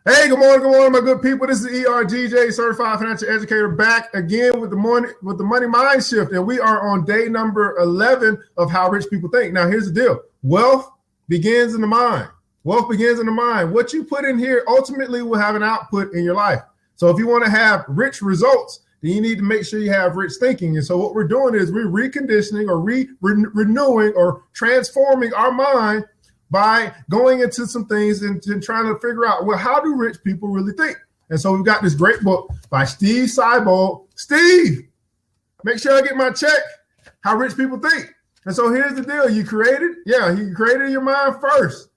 Hey, good morning, my good people. This is ERGJ, Certified Financial Educator, back again with the Money Mindshift, and we are on day number 11 of How Rich People Think. Now, here's the deal: wealth begins in the mind. Wealth begins in the mind. What you put in here ultimately will have an output in your life. So, if you want to have rich results, then you need to make sure you have rich thinking. And so, what we're doing is we're reconditioning or renewing or transforming our mind by going into some things and trying to figure out, well, how do rich people really think? And so we've got this great book by Steve Seibold. Steve, make sure I get my check. How Rich People Think. And so here's the deal. You created your mind first,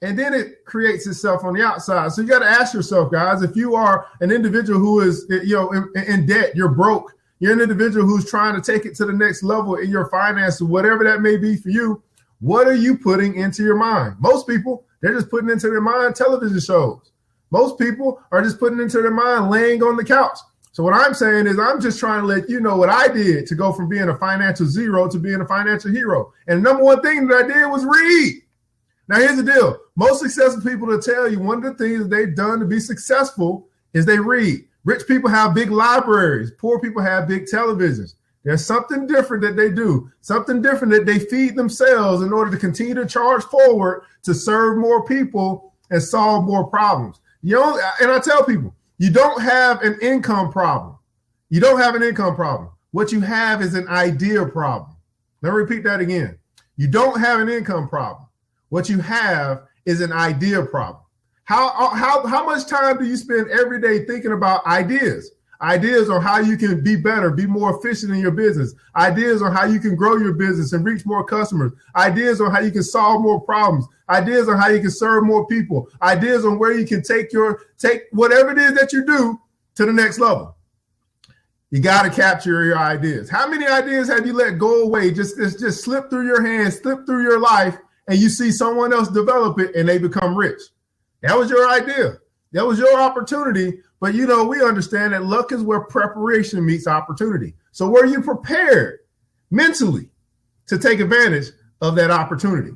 and then it creates itself on the outside. So you got to ask yourself, guys, if you are an individual who is, in debt, you're broke, you're an individual who's trying to take it to the next level in your finances, whatever that may be for you. What are you putting into your mind? Most people, they're just putting into their mind television shows. Most people are just putting into their mind laying on the couch. So what I'm saying is I'm just trying to let you know what I did to go from being a financial zero to being a financial hero. And the number one thing that I did was read. Now, here's the deal. Most successful people will tell you one of the things that they've done to be successful is they read. Rich people have big libraries. Poor people have big televisions. There's something different that they do, something different that they feed themselves in order to continue to charge forward to serve more people and solve more problems. And I tell people, you don't have an income problem. You don't have an income problem. What you have is an idea problem. Let me repeat that again. You don't have an income problem. What you have is an idea problem. How much time do you spend every day thinking about ideas? Ideas on how you can be better, be more efficient in your business. Ideas on how you can grow your business and reach more customers. Ideas on how you can solve more problems. Ideas on how you can serve more people. Ideas on where you can take whatever it is that you do to the next level. You got to capture your ideas. How many ideas have you let go away? Just slip through your hands, slip through your life, and you see someone else develop it and they become rich? That was your idea. That was your opportunity. But, we understand that luck is where preparation meets opportunity. So were you prepared mentally to take advantage of that opportunity?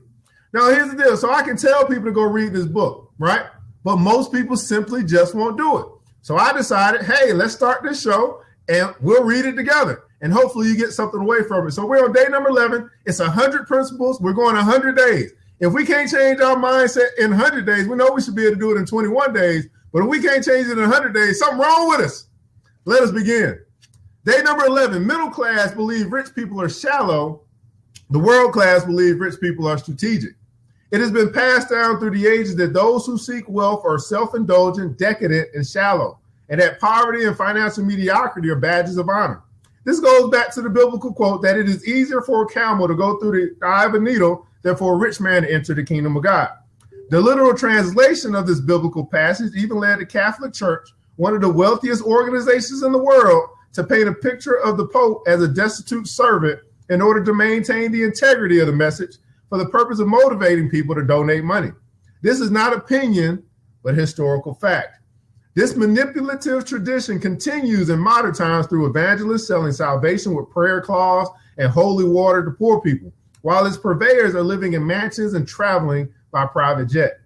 Now, here's the deal. So I can tell people to go read this book, right? But most people simply just won't do it. So I decided, hey, let's start this show and we'll read it together. And hopefully you get something away from it. So we're on day number 11. It's 100 principles. We're going 100 days. If we can't change our mindset in 100 days, we know we should be able to do it in 21 days. But if we can't change it in 100 days, something wrong with us. Let us begin. Day number 11, middle class believe rich people are shallow. The world class believe rich people are strategic. It has been passed down through the ages that those who seek wealth are self-indulgent, decadent, and shallow, and that poverty and financial mediocrity are badges of honor. This goes back to the biblical quote that it is easier for a camel to go through the eye of a needle than for a rich man to enter the kingdom of God. The literal translation of this biblical passage even led the Catholic Church, one of the wealthiest organizations in the world, to paint a picture of the Pope as a destitute servant in order to maintain the integrity of the message for the purpose of motivating people to donate money. This is not opinion, but historical fact. This manipulative tradition continues in modern times through evangelists selling salvation with prayer cloths and holy water to poor people, while its purveyors are living in mansions and traveling by private jet.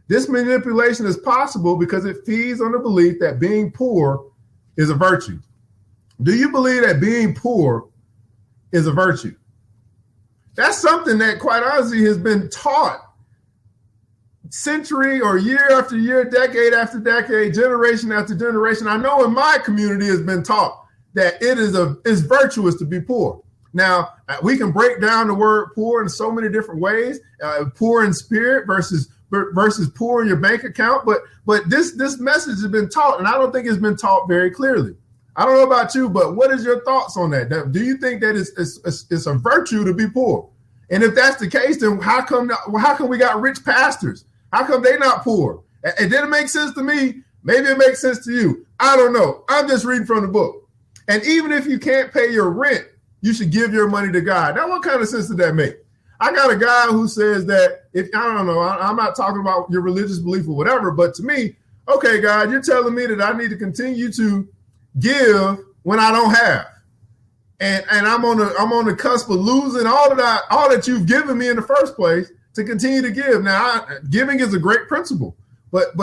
This manipulation is possible because it feeds on the belief that being poor is a virtue. Do you believe that being poor is a virtue? That's something that, quite honestly, has been taught century or year after year, decade after decade, generation after generation. I know in my community has been taught that it is virtuous to be poor. Now, we can break down the word poor in so many different ways, poor in spirit versus poor in your bank account. But this message has been taught, and I don't think it's been taught very clearly. I don't know about you, but what is your thoughts on that? Do you think that it's a virtue to be poor? And if that's the case, then how come we got rich pastors? How come they not poor? It didn't make sense to me. Maybe it makes sense to you. I don't know. I'm just reading from the book. And even if you can't pay your rent, you should give your money to God. Now, what kind of sense did that make? I got a guy who says that I'm not talking about your religious belief or whatever, but to me, okay, God, you're telling me that I need to continue to give when I don't have. And I'm on the cusp of losing all that you've given me in the first place to continue to give. Now, giving is a great principle, But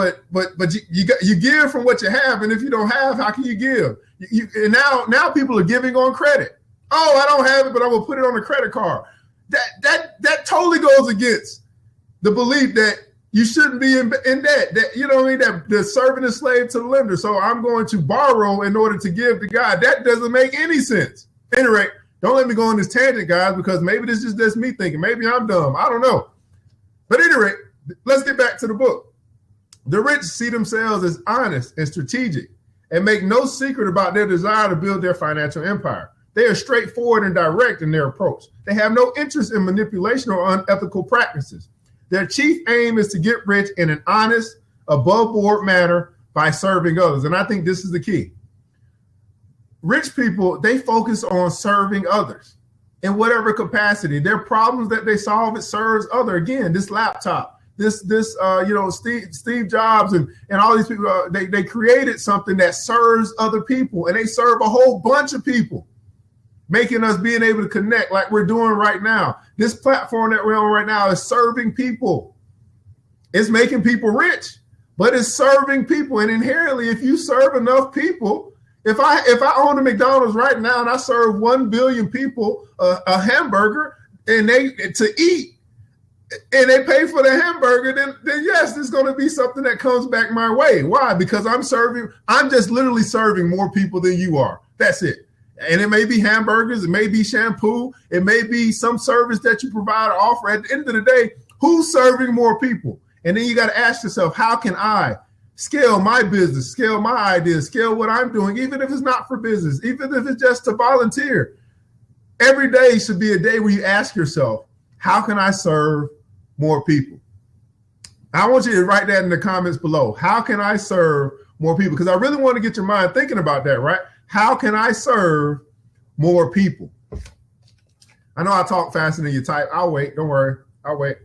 you give from what you have, and if you don't have, how can you give? And now people are giving on credit. Oh, I don't have it, but I'm gonna put it on a credit card. That totally goes against the belief that you shouldn't be in debt. That, you know what I mean? That the servant is slave to the lender. So I'm going to borrow in order to give to God. That doesn't make any sense. Anyway, don't let me go on this tangent, guys, because maybe this is just me thinking. Maybe I'm dumb. I don't know. But anyway, let's get back to the book. The rich see themselves as honest and strategic and make no secret about their desire to build their financial empire. They are straightforward and direct in their approach. They have no interest in manipulation or unethical practices. Their chief aim is to get rich in an honest, above-board manner by serving others. And I think this is the key. Rich people, they focus on serving others in whatever capacity. Their problems that they solve, it serves other. Again, this laptop. Steve Jobs and all these people, they created something that serves other people, and they serve a whole bunch of people, making us being able to connect like we're doing right now. This platform that we're on right now is serving people. It's making people rich, but it's serving people. And inherently, if you serve enough people, if I own a McDonald's right now and I serve 1 billion people a hamburger and to eat, and they pay for the hamburger, then yes, there's going to be something that comes back my way. Why? Because I'm just literally serving more people than you are. That's it. And it may be hamburgers, it may be shampoo, it may be some service that you provide or offer. At the end of the day, who's serving more people? And then you got to ask yourself, how can I scale my business, scale my ideas, scale what I'm doing, even if it's not for business, even if it's just to volunteer? Every day should be a day where you ask yourself, how can I serve more people? I want you to write that in the comments below. How can I serve more people? Because I really want to get your mind thinking about that, right? How can I serve more people? I know I talk faster than you type. I'll wait. Don't worry. I'll wait.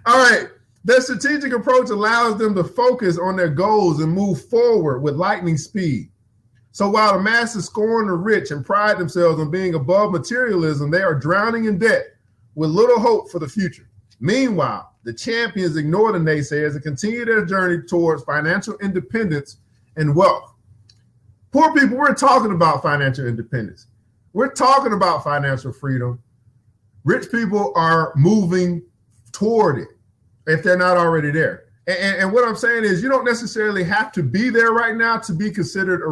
All right. Their strategic approach allows them to focus on their goals and move forward with lightning speed. So while the masses scorn the rich and pride themselves on being above materialism, they are drowning in debt with little hope for the future. Meanwhile, the champions ignore the naysayers and continue their journey towards financial independence and wealth. Poor people, we're talking about financial independence. We're talking about financial freedom. Rich people are moving toward it if they're not already there. And what I'm saying is, you don't necessarily have to be there right now to be considered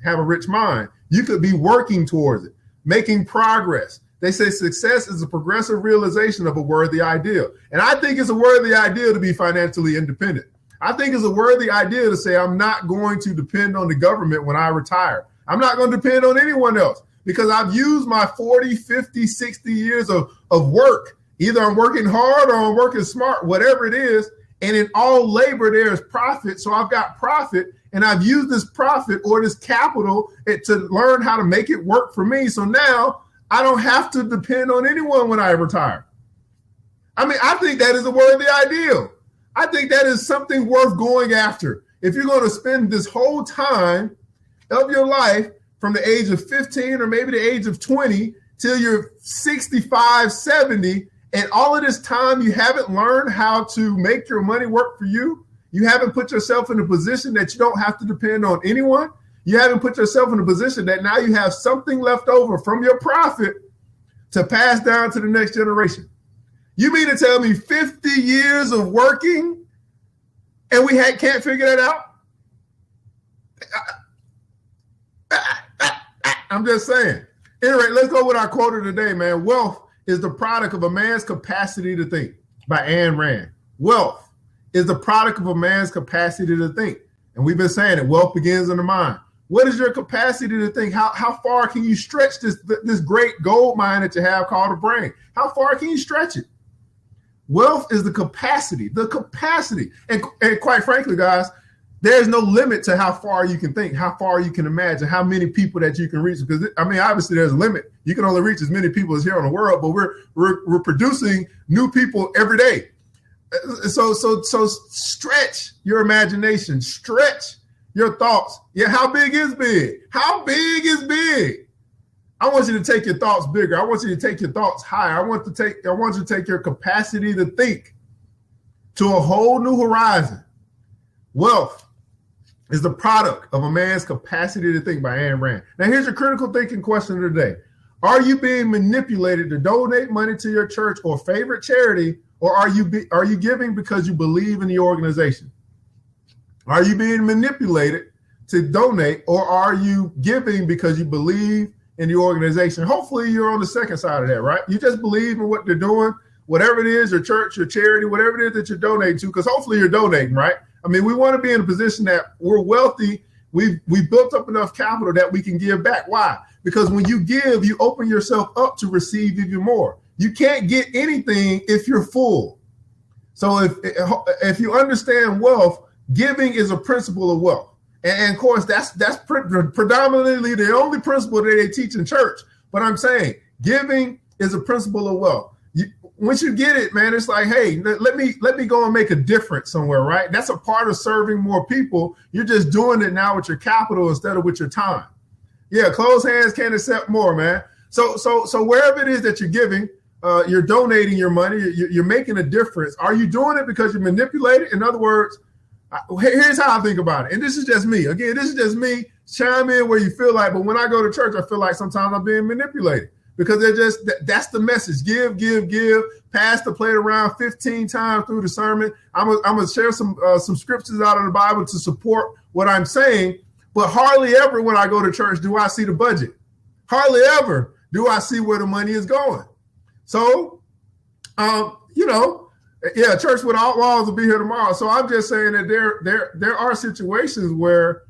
have a rich mind. You could be working towards it, making progress. They say success is a progressive realization of a worthy ideal. And I think it's a worthy ideal to be financially independent. I think it's a worthy idea to say, I'm not going to depend on the government when I retire. I'm not going to depend on anyone else because I've used my 40, 50, 60 years of work. Either I'm working hard or I'm working smart, whatever it is. And in all labor, there is profit. So I've got profit, and I've used this profit or this capital to learn how to make it work for me. So now I don't have to depend on anyone when I retire. I mean, I think that is a worthy ideal. I think that is something worth going after. If you're going to spend this whole time of your life from the age of 15 or maybe the age of 20 till you're 65, 70, and all of this time you haven't learned how to make your money work for you, you haven't put yourself in a position that you don't have to depend on anyone, you haven't put yourself in a position that now you have something left over from your profit to pass down to the next generation. You mean to tell me 50 years of working and we can't figure that out? I'm just saying. Anyway, let's go with our quote of the day, man. Wealth is the product of a man's capacity to think, by Ayn Rand. Wealth is the product of a man's capacity to think. And we've been saying it, wealth begins in the mind. What is your capacity to think? How far can you stretch this great gold mine that you have called a brain? How far can you stretch it? Wealth is the capacity. And quite frankly, guys, there's no limit to how far you can think, how far you can imagine, how many people that you can reach. Because I mean, obviously there's a limit. You can only reach as many people as here on the world, but we're producing new people every day. So stretch your imagination, stretch your thoughts. Yeah, how big is big? How big is big? I want you to take your thoughts bigger. I want you to take your thoughts higher. I want you to take your capacity to think to a whole new horizon. Wealth is the product of a man's capacity to think, by Ayn Rand. Now, here's your critical thinking question of the day. Are you being manipulated to donate money to your church or favorite charity, or are you giving because you believe in the organization? Are you being manipulated to donate, or are you giving because you believe in the organization? Hopefully you're on the second side of that, right? You just believe in what they're doing, whatever it is, your church, your charity, whatever it is that you're donating to, because hopefully you're donating, right? I mean, we want to be in a position that we're wealthy. We've built up enough capital that we can give back. Why? Because when you give, you open yourself up to receive even more. You can't get anything if you're full. So if you understand wealth, giving is a principle of wealth. And of course, that's predominantly the only principle that they teach in church. But I'm saying giving is a principle of wealth. Once you get it, man, it's like, hey, let me go and make a difference somewhere, right? That's a part of serving more people. You're just doing it now with your capital instead of with your time. Yeah, closed hands can't accept more, man. So wherever it is that you're giving, you're donating your money, you're making a difference. Are you doing it because you're manipulated? In other words, here's how I think about it. And this is just me. Again, this is just me. Chime in where you feel like, but when I go to church, I feel like sometimes I'm being manipulated. Because that's the message. Give, pass the plate around 15 times through the sermon. I'm gonna share some scriptures out of the Bible to support what I'm saying. But hardly ever when I go to church do I see the budget. Hardly ever do I see where the money is going. So, church without walls will be here tomorrow. So I'm just saying that there are situations where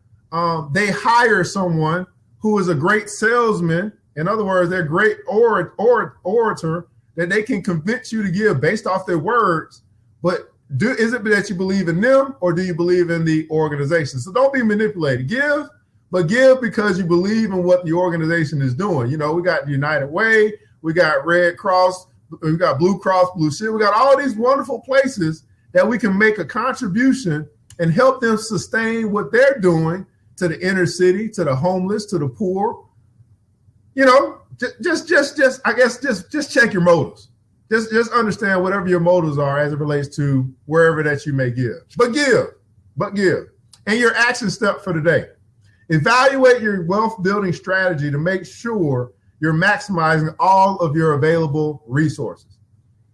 they hire someone who is a great salesman. In other words, they're great orator that they can convince you to give based off their words. But is it that you believe in them, or do you believe in the organization? So don't be manipulated. Give, but give because you believe in what the organization is doing. You know, we got United Way, we got Red Cross, we got Blue Cross Blue Shield. We got all these wonderful places that we can make a contribution and help them sustain what they're doing to the inner city, to the homeless, to the poor. You know, just check your motives. Just understand whatever your motives are as it relates to wherever that you may give. But give. And your action step for today. Evaluate your wealth building strategy to make sure you're maximizing all of your available resources.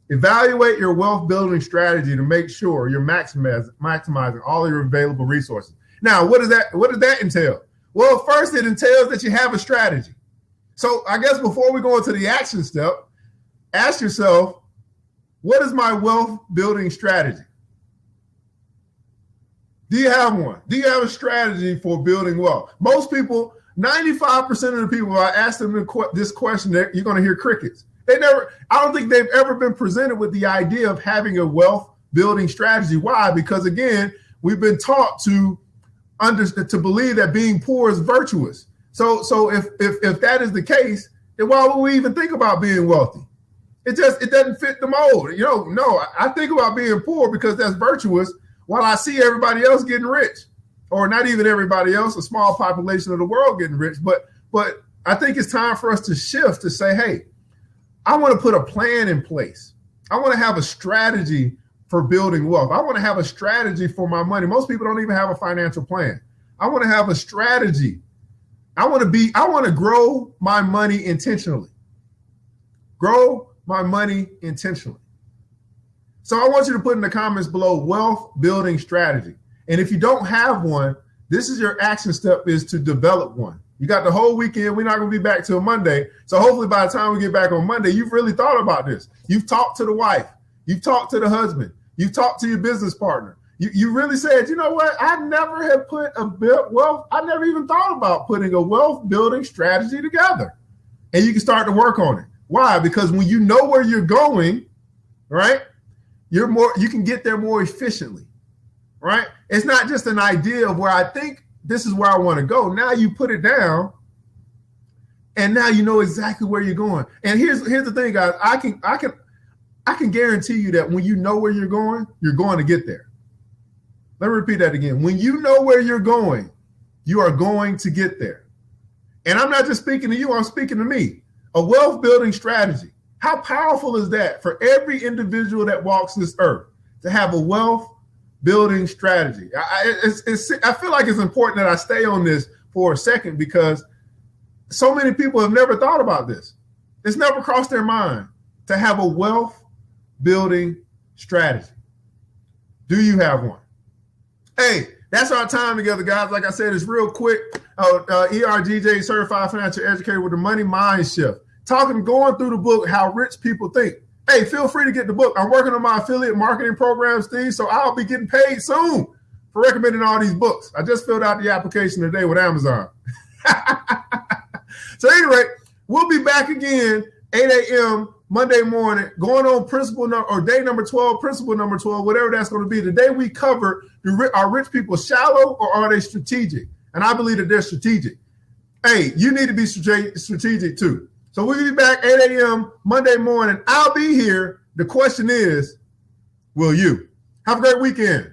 Evaluate your wealth building strategy to make sure you're maximizing all of your available resources. Now, what does that entail? Well, first it entails that you have a strategy. So I guess before we go into the action step, ask yourself, what is my wealth building strategy? Do you have one? Do you have a strategy for building wealth? Most people, 95% of the people, I ask them this question, you're going to hear crickets. I don't think they've ever been presented with the idea of having a wealth building strategy. Why? Because again, we've been taught to believe that being poor is virtuous. So if that is the case, then why would we even think about being wealthy? It doesn't fit the mold. No, I think about being poor because that's virtuous while I see everybody else getting rich, or not even everybody else, a small population of the world getting rich. But I think it's time for us to shift to say, hey, I want to put a plan in place. I want to have a strategy for building wealth. I want to have a strategy for my money. Most people don't even have a financial plan. I want to have a strategy. I want to grow my money intentionally. Grow my money intentionally. So I want you to put in the comments below wealth building strategy. And if you don't have one, this is your action step, is to develop one. You got the whole weekend. We're not going to be back till Monday. So hopefully by the time we get back on Monday, you've really thought about this. You've talked to the wife. You've talked to the husband. You've talked to your business partner. You really said, you know what? I never have put I never even thought about putting a wealth building strategy together. And you can start to work on it. Why? Because when you know where you're going, right, you can get there more efficiently, right? It's not just an idea of where I think this is where I want to go. Now you put it down, and now you know exactly where you're going. And here's the thing, guys. I can guarantee you that when you know where you're going to get there. Let me repeat that again. When you know where you're going, you are going to get there. And I'm not just speaking to you, I'm speaking to me. A wealth building strategy. How powerful is that for every individual that walks this earth? to have a wealth building strategy. I feel like it's important that I stay on this for a second because so many people have never thought about this. It's never crossed their mind to have a wealth building strategy. Do you have one? Hey, that's our time together, guys. Like I said, it's real quick. ERGJ, Certified Financial Educator with the Money Mindshift. Going through the book, How Rich People Think. Hey, feel free to get the book. I'm working on my affiliate marketing program, Steve, so I'll be getting paid soon for recommending all these books. I just filled out the application today with Amazon. So anyway, we'll be back again 8 a.m. Monday morning, going on day number 12, principle number 12, whatever that's going to be. Today we cover, are rich people shallow or are they strategic? And I believe that they're strategic. Hey, you need to be strategic too. So we'll be back 8 a.m. Monday morning. I'll be here. The question is, will you? Have a great weekend.